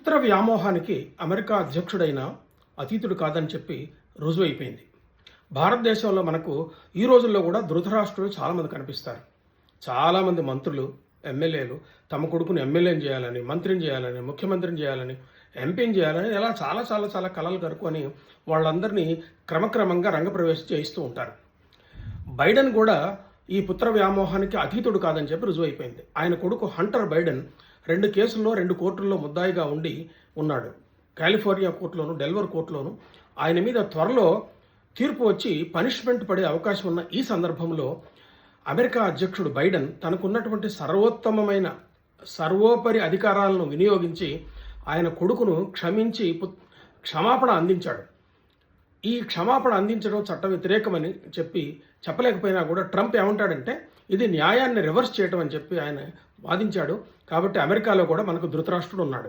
పుత్ర వ్యామోహానికి అమెరికా అధ్యక్షుడైన అతీతుడు కాదని చెప్పి రుజువైపోయింది. భారతదేశంలో మనకు ఈ రోజుల్లో కూడా ధృతరాష్ట్రులు చాలామంది కనిపిస్తారు. చాలామంది మంత్రులు, ఎమ్మెల్యేలు తమ కొడుకుని ఎమ్మెల్యేని చేయాలని, మంత్రిని చేయాలని, ముఖ్యమంత్రిని చేయాలని, ఎంపీని చేయాలని ఇలా చాలా చాలా చాలా కలలు కరుకొని వాళ్ళందరినీ క్రమక్రమంగా రంగప్రవేశం చేయిస్తూ ఉంటారు. బైడెన్ కూడా ఈ పుత్ర వ్యామోహానికి అతీతుడు కాదని చెప్పి రుజువైపోయింది. ఆయన కొడుకు హంటర్ బైడెన్ 2 కేసుల్లో 2 కోర్టుల్లో ముద్దాయిగా ఉన్నాడు. కాలిఫోర్నియా కోర్టులోను, డెల్వర్ కోర్టులోను. ఆయన మీద త్వరలో తీర్పు వచ్చి పనిష్మెంట్ పడే అవకాశం ఉన్న ఈ సందర్భంలో అమెరికా అధ్యక్షుడు బైడెన్ తనకున్నటువంటి సర్వోపరి అధికారాలను వినియోగించి ఆయన కొడుకును క్షమించి క్షమాపణ అందించాడు. ఈ క్షమాపణ అందించడం చట్ట వ్యతిరేకమని చెప్పలేకపోయినా కూడా ట్రంప్ ఏమంటాడంటే ఇది న్యాయాన్ని రివర్స్ చేయటం అని చెప్పి ఆయన వాదించాడు. కాబట్టి అమెరికాలో కూడా మనకు ధృతరాష్ట్రుడు ఉన్నాడు.